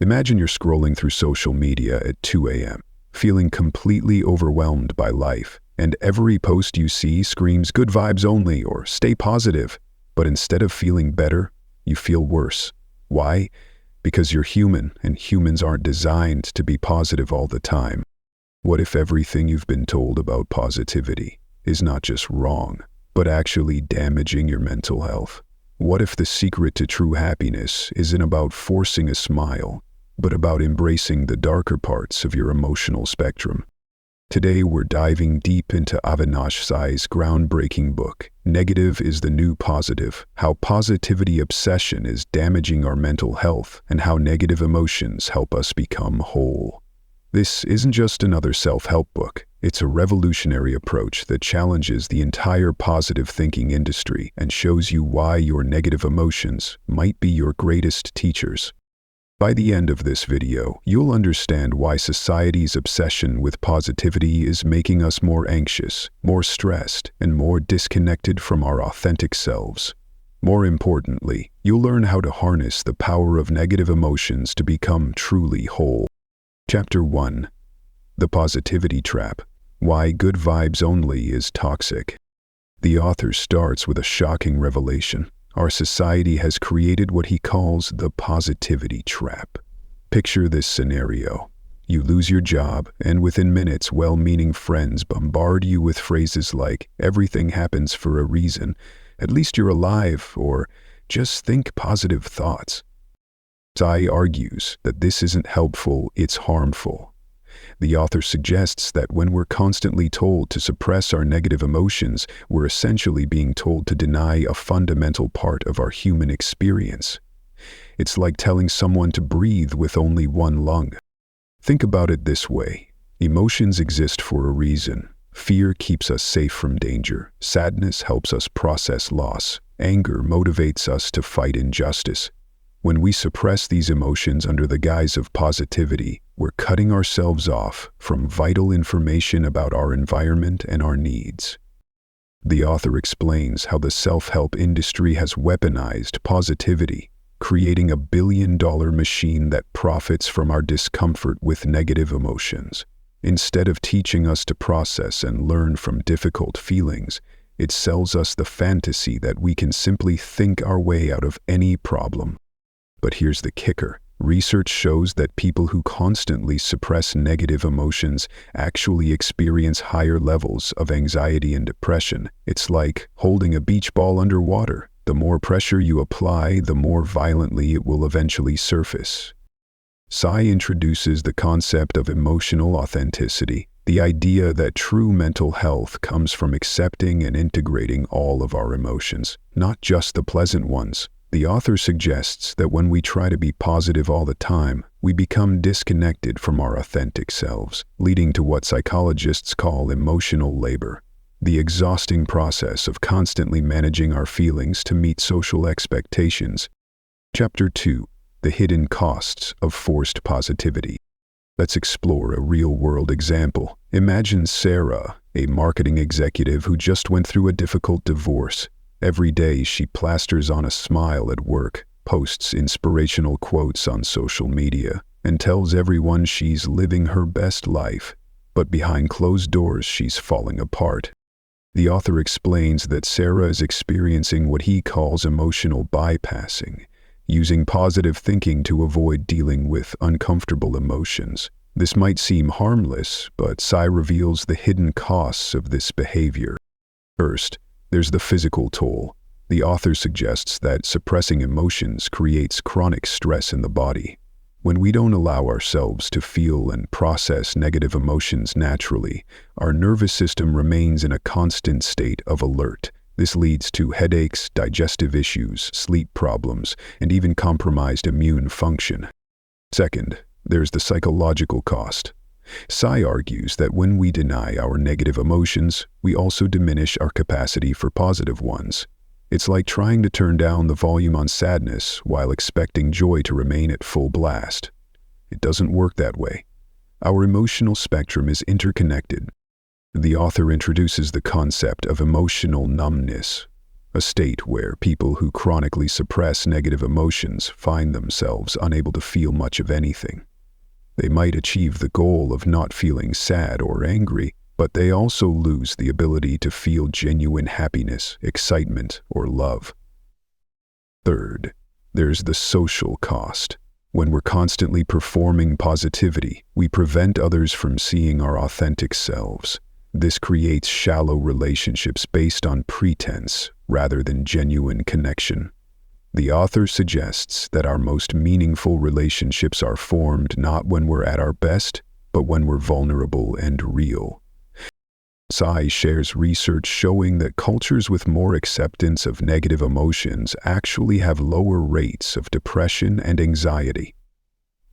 Imagine you're scrolling through social media at 2 a.m., feeling completely overwhelmed by life, and every post you see screams good vibes only or stay positive. But instead of feeling better, you feel worse. Why? Because you're human, and humans aren't designed to be positive all the time. What if everything you've been told about positivity is not just wrong, but actually damaging your mental health? What if the secret to true happiness isn't about forcing a smile, but about embracing the darker parts of your emotional spectrum? Today we're diving deep into Avinash Sai's groundbreaking book, Negative is the New Positive, How Positivity Obsession is Damaging Our Mental Health, and How Negative Emotions Help Us Become Whole. This isn't just another self-help book. It's a revolutionary approach that challenges the entire positive thinking industry and shows you why your negative emotions might be your greatest teachers. By the end of this video, you'll understand why society's obsession with positivity is making us more anxious, more stressed, and more disconnected from our authentic selves. More importantly, you'll learn how to harness the power of negative emotions to become truly whole. Chapter 1. The Positivity Trap. Why Good Vibes Only is Toxic. The author starts with a shocking revelation. Our society has created what he calls the positivity trap. Picture this scenario. You lose your job, and within minutes, well-meaning friends bombard you with phrases like, "Everything happens for a reason," "At least you're alive," or "Just think positive thoughts." Sai argues that this isn't helpful, it's harmful. The author suggests that when we're constantly told to suppress our negative emotions, we're essentially being told to deny a fundamental part of our human experience. It's like telling someone to breathe with only one lung. Think about it this way. Emotions exist for a reason. Fear keeps us safe from danger. Sadness helps us process loss. Anger motivates us to fight injustice. When we suppress these emotions under the guise of positivity, we're cutting ourselves off from vital information about our environment and our needs. The author explains how the self-help industry has weaponized positivity, creating a billion-dollar machine that profits from our discomfort with negative emotions. Instead of teaching us to process and learn from difficult feelings, it sells us the fantasy that we can simply think our way out of any problem. But here's the kicker. Research shows that people who constantly suppress negative emotions actually experience higher levels of anxiety and depression. It's like holding a beach ball underwater. The more pressure you apply, the more violently it will eventually surface. Sai introduces the concept of emotional authenticity, the idea that true mental health comes from accepting and integrating all of our emotions, not just the pleasant ones. The author suggests that when we try to be positive all the time, we become disconnected from our authentic selves, leading to what psychologists call emotional labor, the exhausting process of constantly managing our feelings to meet social expectations. Chapter 2. The Hidden Costs of Forced Positivity. Let's explore a real-world example. Imagine Sarah, a marketing executive who just went through a difficult divorce. Every day she plasters on a smile at work, posts inspirational quotes on social media, and tells everyone she's living her best life. But behind closed doors she's falling apart. The author explains that Sarah is experiencing what he calls emotional bypassing, using positive thinking to avoid dealing with uncomfortable emotions. This might seem harmless, but Sai reveals the hidden costs of this behavior. First, there's the physical toll. The author suggests that suppressing emotions creates chronic stress in the body. When we don't allow ourselves to feel and process negative emotions naturally, our nervous system remains in a constant state of alert. This leads to headaches, digestive issues, sleep problems, and even compromised immune function. Second, there's the psychological cost. Sai argues that when we deny our negative emotions, we also diminish our capacity for positive ones. It's like trying to turn down the volume on sadness while expecting joy to remain at full blast. It doesn't work that way. Our emotional spectrum is interconnected. The author introduces the concept of emotional numbness. a state where people who chronically suppress negative emotions find themselves unable to feel much of anything. They might achieve the goal of not feeling sad or angry, but they also lose the ability to feel genuine happiness, excitement, or love. Third, there's the social cost. When we're constantly performing positivity, we prevent others from seeing our authentic selves. This creates shallow relationships based on pretense rather than genuine connection. The author suggests that our most meaningful relationships are formed not when we're at our best, but when we're vulnerable and real. Tsai shares research showing that cultures with more acceptance of negative emotions actually have lower rates of depression and anxiety.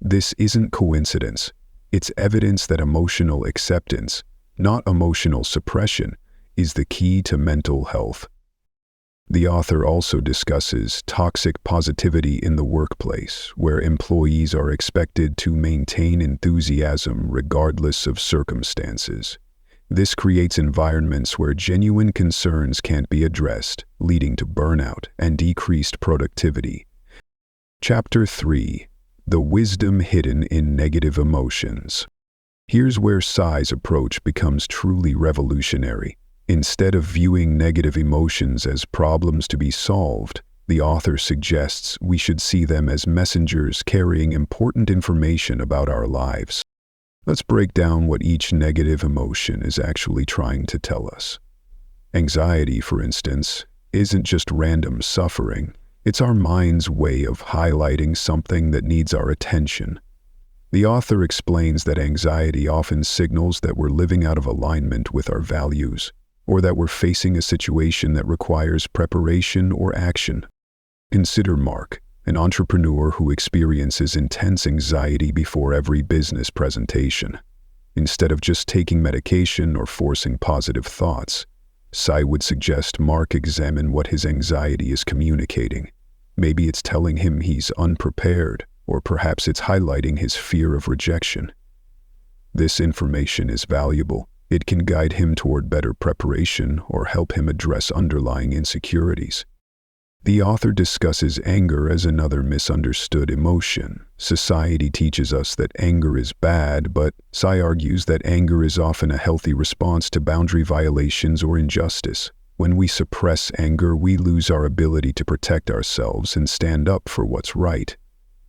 This isn't coincidence. It's evidence that emotional acceptance, not emotional suppression, is the key to mental health. The author also discusses toxic positivity in the workplace, where employees are expected to maintain enthusiasm regardless of circumstances. This creates environments where genuine concerns can't be addressed, leading to burnout and decreased productivity. Chapter 3. The Wisdom Hidden in Negative Emotions. Here's where Tsai's approach becomes truly revolutionary. Instead of viewing negative emotions as problems to be solved, the author suggests we should see them as messengers carrying important information about our lives. Let's break down what each negative emotion is actually trying to tell us. Anxiety, for instance, isn't just random suffering. It's our mind's way of highlighting something that needs our attention. The author explains that anxiety often signals that we're living out of alignment with our values, or that we're facing a situation that requires preparation or action. Consider Mark, an entrepreneur who experiences intense anxiety before every business presentation. Instead of just taking medication or forcing positive thoughts, Tsai would suggest Mark examine what his anxiety is communicating. Maybe it's telling him he's unprepared, or perhaps it's highlighting his fear of rejection. This information is valuable. It can guide him toward better preparation or help him address underlying insecurities. The author discusses anger as another misunderstood emotion. Society teaches us that anger is bad, but Tsai argues that anger is often a healthy response to boundary violations or injustice. When we suppress anger, we lose our ability to protect ourselves and stand up for what's right.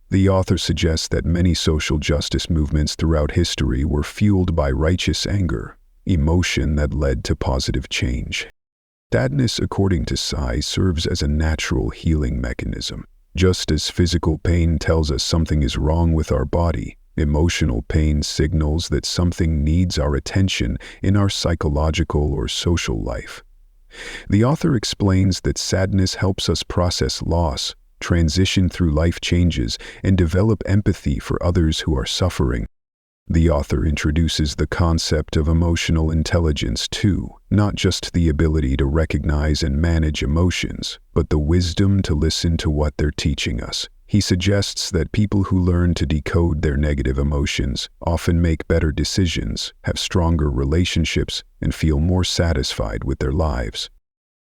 The author suggests that many social justice movements throughout history were fueled by righteous anger, emotion that led to positive change. Sadness, according to Tsai, serves as a natural healing mechanism. Just as physical pain tells us something is wrong with our body, emotional pain signals that something needs our attention in our psychological or social life. The author explains that sadness helps us process loss, transition through life changes, and develop empathy for others who are suffering. The author introduces the concept of emotional intelligence too, not just the ability to recognize and manage emotions, but the wisdom to listen to what they're teaching us. He suggests that people who learn to decode their negative emotions often make better decisions, have stronger relationships, and feel more satisfied with their lives.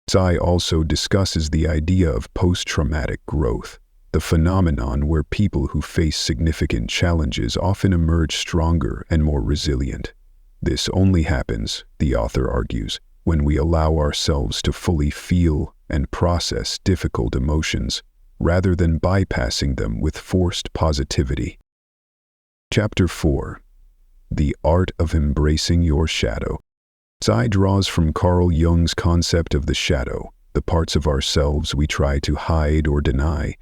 Tsai also discusses the idea of post-traumatic growth, the phenomenon where people who face significant challenges often emerge stronger and more resilient. This only happens, the author argues, when we allow ourselves to fully feel and process difficult emotions, rather than bypassing them with forced positivity. Chapter 4. The Art of Embracing Your Shadow. Tsai draws from Carl Jung's concept of the shadow, the parts of ourselves we try to hide or deny.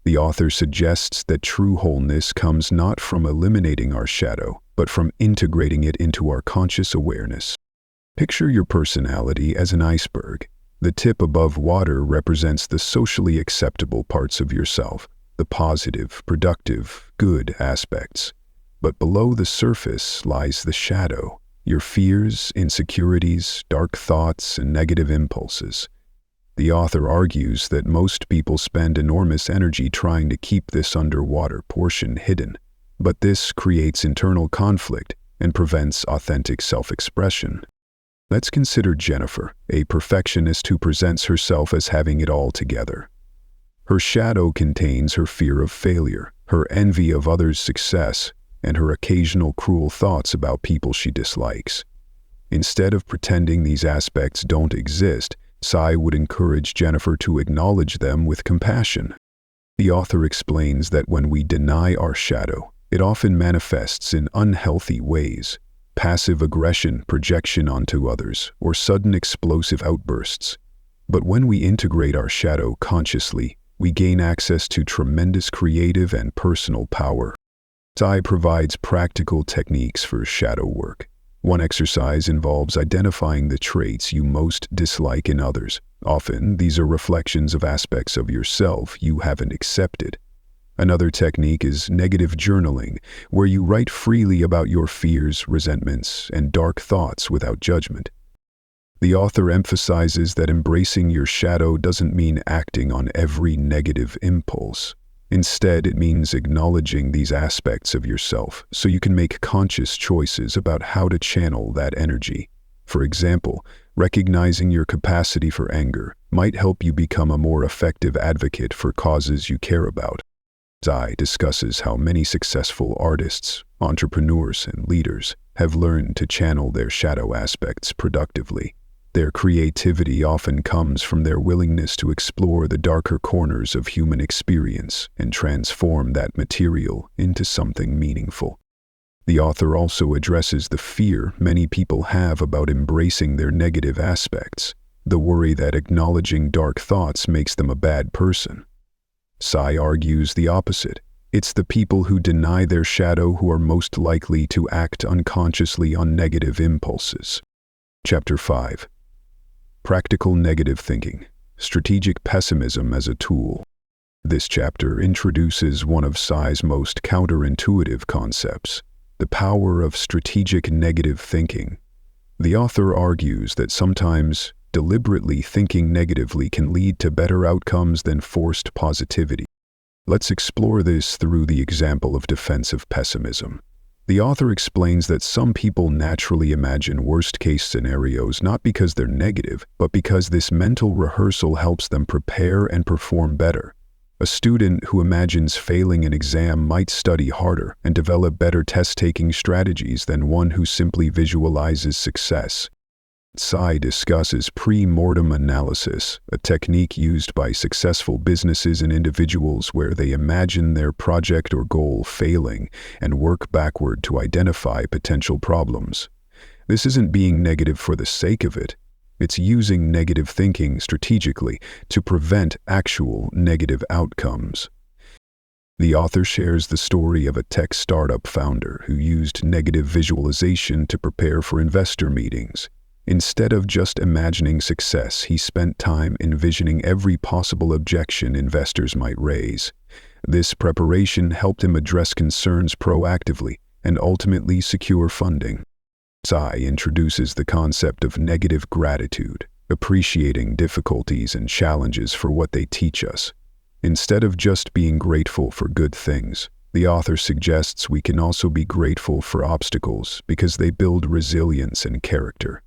The author suggests that true wholeness comes not from eliminating our shadow, but from integrating it into our conscious awareness. Picture your personality as an iceberg. The tip above water represents the socially acceptable parts of yourself, the positive, productive, good aspects. But below the surface lies the shadow, your fears, insecurities, dark thoughts, and negative impulses. The author argues that most people spend enormous energy trying to keep this underwater portion hidden, but this creates internal conflict and prevents authentic self-expression. Let's consider Jennifer, a perfectionist who presents herself as having it all together. Her shadow contains her fear of failure, her envy of others' success, and her occasional cruel thoughts about people she dislikes. Instead of pretending these aspects don't exist, Sai would encourage Jennifer to acknowledge them with compassion. The author explains that when we deny our shadow, it often manifests in unhealthy ways: passive aggression, projection onto others, or sudden explosive outbursts. But when we integrate our shadow consciously, we gain access to tremendous creative and personal power. Sai provides practical techniques for shadow work. One exercise involves identifying the traits you most dislike in others. Often, these are reflections of aspects of yourself you haven't accepted. Another technique is negative journaling, where you write freely about your fears, resentments, and dark thoughts without judgment. The author emphasizes that embracing your shadow doesn't mean acting on every negative impulse. Instead, it means acknowledging these aspects of yourself so you can make conscious choices about how to channel that energy. For example, recognizing your capacity for anger might help you become a more effective advocate for causes you care about. Sai discusses how many successful artists, entrepreneurs, and leaders have learned to channel their shadow aspects productively. Their creativity often comes from their willingness to explore the darker corners of human experience and transform that material into something meaningful. The author also addresses the fear many people have about embracing their negative aspects, the worry that acknowledging dark thoughts makes them a bad person. Sai argues the opposite. It's the people who deny their shadow who are most likely to act unconsciously on negative impulses. Chapter 5. Practical Negative Thinking, Strategic Pessimism as a Tool. This chapter introduces one of Sai's most counterintuitive concepts, the power of strategic negative thinking. The author argues that sometimes deliberately thinking negatively can lead to better outcomes than forced positivity. Let's explore this through the example of defensive pessimism. The author explains that some people naturally imagine worst-case scenarios not because they're negative, but because this mental rehearsal helps them prepare and perform better. A student who imagines failing an exam might study harder and develop better test-taking strategies than one who simply visualizes success. Sai discusses pre-mortem analysis, a technique used by successful businesses and individuals where they imagine their project or goal failing and work backward to identify potential problems. This isn't being negative for the sake of it. It's using negative thinking strategically to prevent actual negative outcomes. The author shares the story of a tech startup founder who used negative visualization to prepare for investor meetings. Instead of just imagining success, he spent time envisioning every possible objection investors might raise. This preparation helped him address concerns proactively and ultimately secure funding. Sai introduces the concept of negative gratitude, appreciating difficulties and challenges for what they teach us. Instead of just being grateful for good things, the author suggests we can also be grateful for obstacles because they build resilience and character.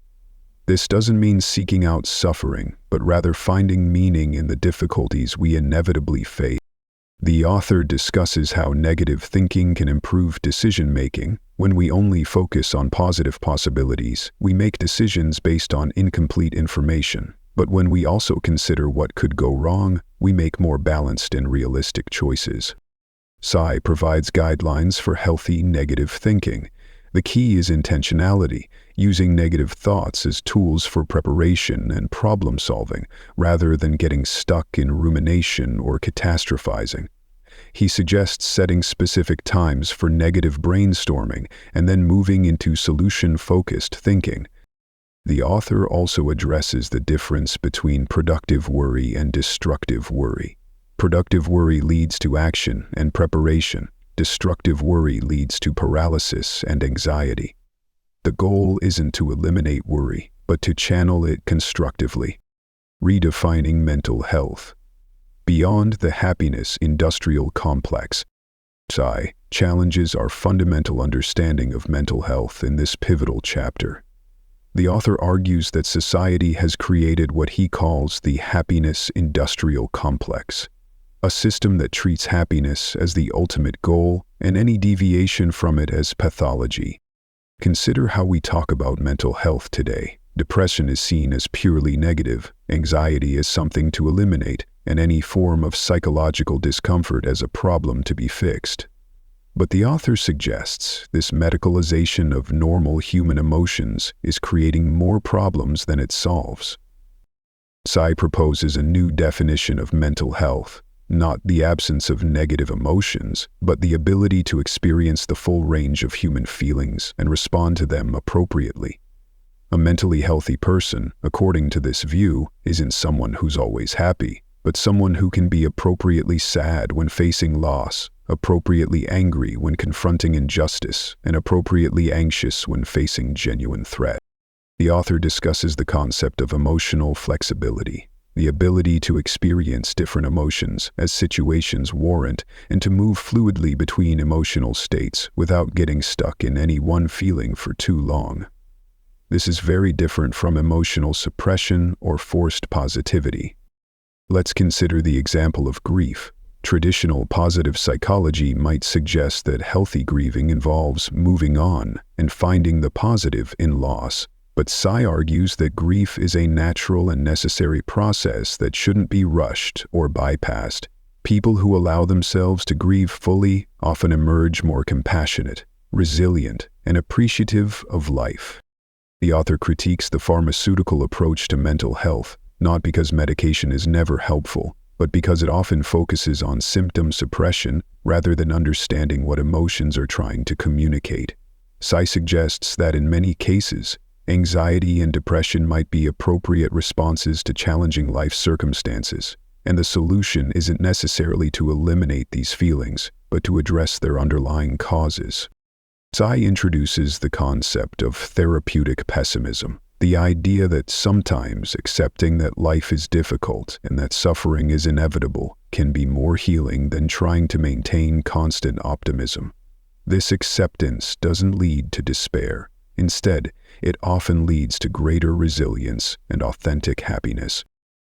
This doesn't mean seeking out suffering, but rather finding meaning in the difficulties we inevitably face. The author discusses how negative thinking can improve decision-making. When we only focus on positive possibilities, we make decisions based on incomplete information. But when we also consider what could go wrong, we make more balanced and realistic choices. Sai provides guidelines for healthy negative thinking. The key is intentionality, using negative thoughts as tools for preparation and problem-solving, rather than getting stuck in rumination or catastrophizing. He suggests setting specific times for negative brainstorming and then moving into solution-focused thinking. The author also addresses the difference between productive worry and destructive worry. Productive worry leads to action and preparation. Destructive worry leads to paralysis and anxiety. The goal isn't to eliminate worry, but to channel it constructively. Redefining mental health. Beyond the happiness industrial complex, Sai challenges our fundamental understanding of mental health in this pivotal chapter. The author argues that society has created what he calls the happiness industrial complex, a system that treats happiness as the ultimate goal and any deviation from it as pathology. Consider how we talk about mental health today. Depression is seen as purely negative, anxiety as something to eliminate, and any form of psychological discomfort as a problem to be fixed. But the author suggests this medicalization of normal human emotions is creating more problems than it solves. Tsai proposes a new definition of mental health, not the absence of negative emotions, but the ability to experience the full range of human feelings and respond to them appropriately. A mentally healthy person, according to this view, isn't someone who's always happy, but someone who can be appropriately sad when facing loss, appropriately angry when confronting injustice, and appropriately anxious when facing genuine threat. The author discusses the concept of emotional flexibility, the ability to experience different emotions as situations warrant and to move fluidly between emotional states without getting stuck in any one feeling for too long. This is very different from emotional suppression or forced positivity. Let's consider the example of grief. Traditional positive psychology might suggest that healthy grieving involves moving on and finding the positive in loss, but Tsai argues that grief is a natural and necessary process that shouldn't be rushed or bypassed. People who allow themselves to grieve fully often emerge more compassionate, resilient, and appreciative of life. The author critiques the pharmaceutical approach to mental health, not because medication is never helpful, but because it often focuses on symptom suppression rather than understanding what emotions are trying to communicate. Tsai suggests that in many cases, anxiety and depression might be appropriate responses to challenging life circumstances, and the solution isn't necessarily to eliminate these feelings, but to address their underlying causes. Tsai introduces the concept of therapeutic pessimism, the idea that sometimes accepting that life is difficult and that suffering is inevitable can be more healing than trying to maintain constant optimism. This acceptance doesn't lead to despair. Instead, it often leads to greater resilience and authentic happiness.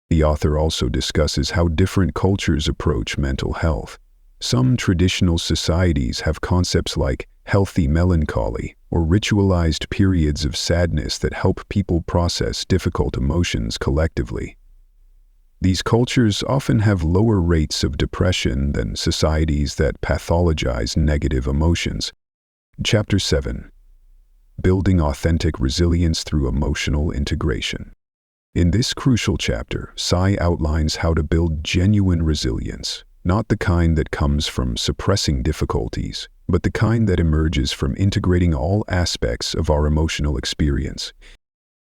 The author also discusses how different cultures approach mental health. Some traditional societies have concepts like healthy melancholy or ritualized periods of sadness that help people process difficult emotions collectively. These cultures often have lower rates of depression than societies that pathologize negative emotions. Chapter 7. Building authentic resilience through emotional integration. In this crucial chapter, Tsai outlines how to build genuine resilience, not the kind that comes from suppressing difficulties, but the kind that emerges from integrating all aspects of our emotional experience.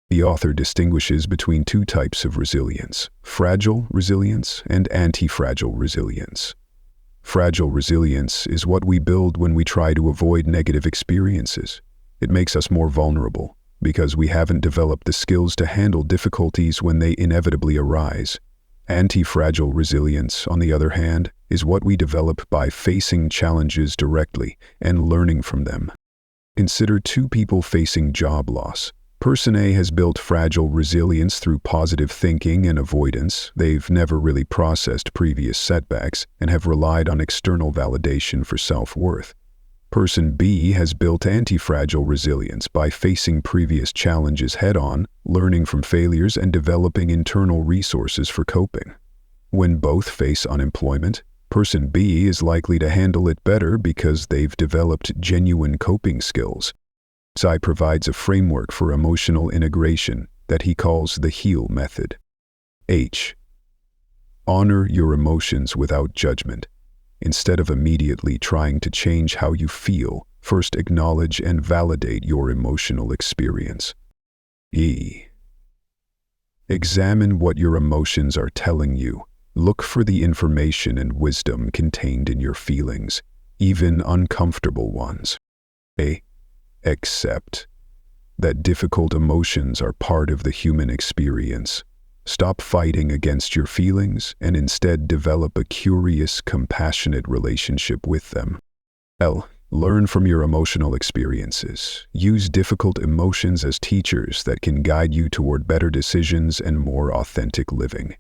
The author distinguishes between two types of resilience: fragile resilience and anti-fragile resilience. Fragile resilience is what we build when we try to avoid negative experiences. It makes us more vulnerable because we haven't developed the skills to handle difficulties when they inevitably arise. Anti-fragile resilience, on the other hand, is what we develop by facing challenges directly and learning from them. Consider two people facing job loss. Person A has built fragile resilience through positive thinking and avoidance. They've never really processed previous setbacks and have relied on external validation for self-worth. Person B has built anti-fragile resilience by facing previous challenges head-on, learning from failures, and developing internal resources for coping. When both face unemployment, Person B is likely to handle it better because they've developed genuine coping skills. Tsai provides a framework for emotional integration that he calls the HEAL method. H. Honor your emotions without judgment. Instead of immediately trying to change how you feel, first acknowledge and validate your emotional experience. E. Examine what your emotions are telling you. Look for the information and wisdom contained in your feelings, even uncomfortable ones. A. Accept that difficult emotions are part of the human experience. Stop fighting against your feelings and instead develop a curious, compassionate relationship with them. L. Learn from your emotional experiences. Use difficult emotions as teachers that can guide you toward better decisions and more authentic living.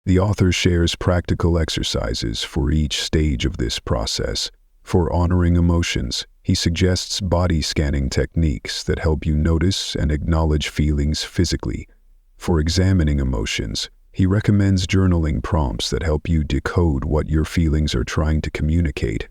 The author shares practical exercises for each stage of this process. For honoring emotions, he suggests body scanning techniques that help you notice and acknowledge feelings physically. For examining emotions, he recommends journaling prompts that help you decode what your feelings are trying to communicate.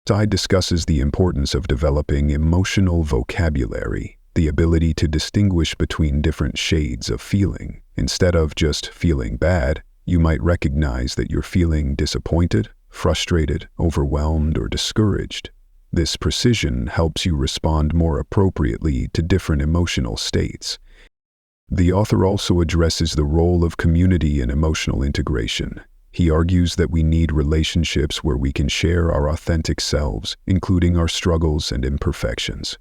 Sai discusses the importance of developing emotional vocabulary, the ability to distinguish between different shades of feeling. Instead of just feeling bad, you might recognize that you're feeling disappointed, frustrated, overwhelmed, or discouraged. This precision helps you respond more appropriately to different emotional states. The author also addresses the role of community in emotional integration. He argues that we need relationships where we can share our authentic selves, including our struggles and imperfections.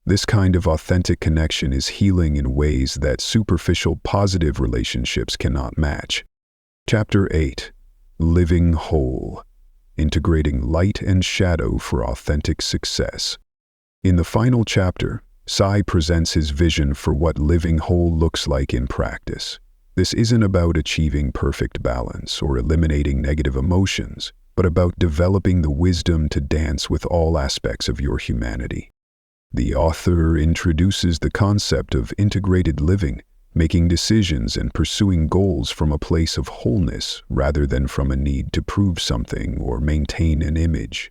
This kind of authentic connection is healing in ways that superficial positive relationships cannot match. Chapter 8. Living Whole. Integrating light and shadow for authentic success. In the final chapter, Sai presents his vision for what living whole looks like in practice. This isn't about achieving perfect balance or eliminating negative emotions, but about developing the wisdom to dance with all aspects of your humanity. The author introduces the concept of integrated living, making decisions and pursuing goals from a place of wholeness rather than from a need to prove something or maintain an image.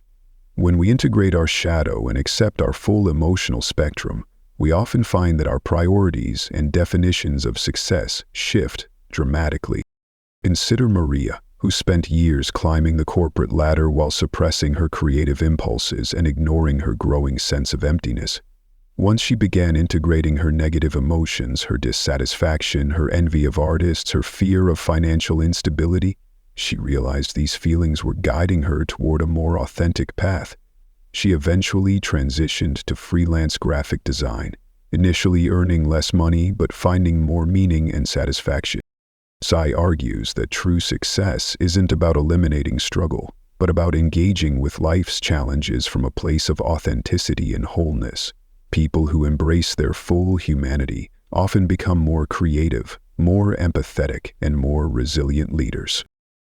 When we integrate our shadow and accept our full emotional spectrum, we often find that our priorities and definitions of success shift dramatically. Consider Maria, who spent years climbing the corporate ladder while suppressing her creative impulses and ignoring her growing sense of emptiness. Once she began integrating her negative emotions, her dissatisfaction, her envy of artists, her fear of financial instability, she realized these feelings were guiding her toward a more authentic path. She eventually transitioned to freelance graphic design, initially earning less money but finding more meaning and satisfaction. Sai argues that true success isn't about eliminating struggle, but about engaging with life's challenges from a place of authenticity and wholeness. People who embrace their full humanity often become more creative, more empathetic, and more resilient leaders.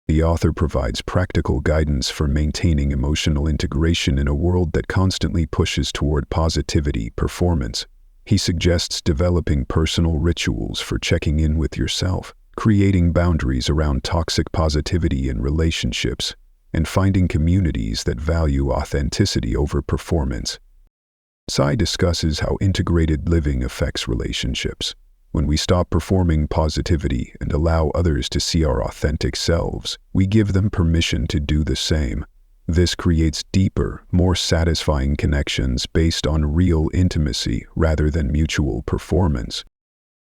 The author provides practical guidance for maintaining emotional integration in a world that constantly pushes toward positivity performance. He suggests developing personal rituals for checking in with yourself, creating boundaries around toxic positivity in relationships, and finding communities that value authenticity over performance. Sai discusses how integrated living affects relationships. When we stop performing positivity and allow others to see our authentic selves, we give them permission to do the same. This creates deeper, more satisfying connections based on real intimacy rather than mutual performance.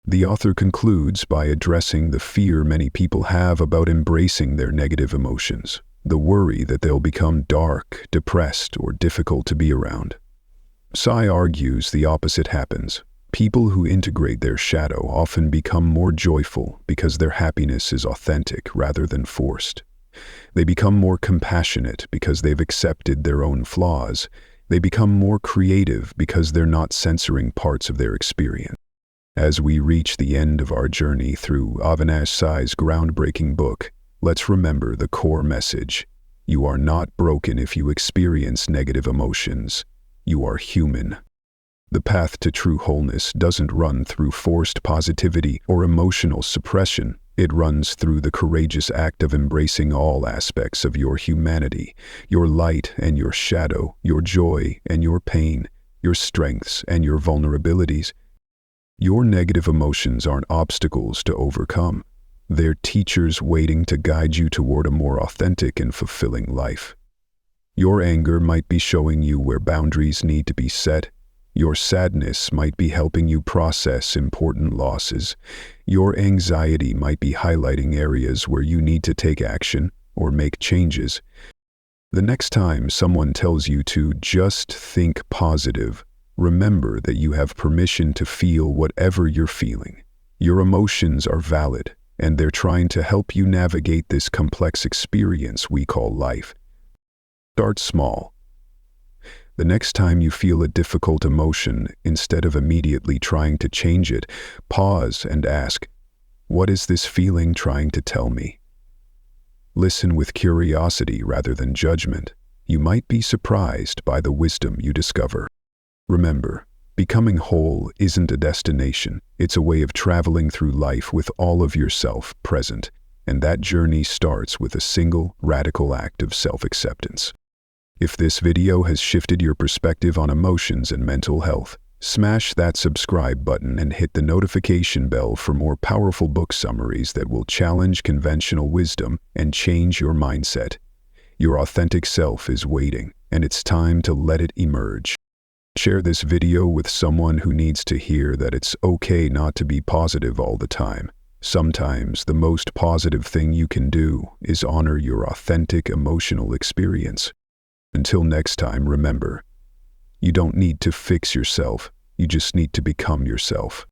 The author concludes by addressing the fear many people have about embracing their negative emotions, the worry that they'll become dark, depressed, or difficult to be around. Sai argues the opposite happens. People who integrate their shadow often become more joyful because their happiness is authentic rather than forced. They become more compassionate because they've accepted their own flaws. They become more creative because they're not censoring parts of their experience. As we reach the end of our journey through Avinash Sai's groundbreaking book, let's remember the core message. You are not broken if you experience negative emotions. You are human. The path to true wholeness doesn't run through forced positivity or emotional suppression. It runs through the courageous act of embracing all aspects of your humanity, your light and your shadow, your joy and your pain, your strengths and your vulnerabilities. Your negative emotions aren't obstacles to overcome. They're teachers waiting to guide you toward a more authentic and fulfilling life. Your anger might be showing you where boundaries need to be set. Your sadness might be helping you process important losses. Your anxiety might be highlighting areas where you need to take action or make changes. The next time someone tells you to just think positive, remember that you have permission to feel whatever you're feeling. Your emotions are valid, and they're trying to help you navigate this complex experience we call life. Start small. The next time you feel a difficult emotion, instead of immediately trying to change it, pause and ask, "What is this feeling trying to tell me?" Listen with curiosity rather than judgment. You might be surprised by the wisdom you discover. Remember, becoming whole isn't a destination. It's a way of traveling through life with all of yourself present, and that journey starts with a single, radical act of self-acceptance. If this video has shifted your perspective on emotions and mental health, smash that subscribe button and hit the notification bell for more powerful book summaries that will challenge conventional wisdom and change your mindset. Your authentic self is waiting, and it's time to let it emerge. Share this video with someone who needs to hear that it's okay not to be positive all the time. Sometimes the most positive thing you can do is honor your authentic emotional experience. Until next time, remember, you don't need to fix yourself, you just need to become yourself.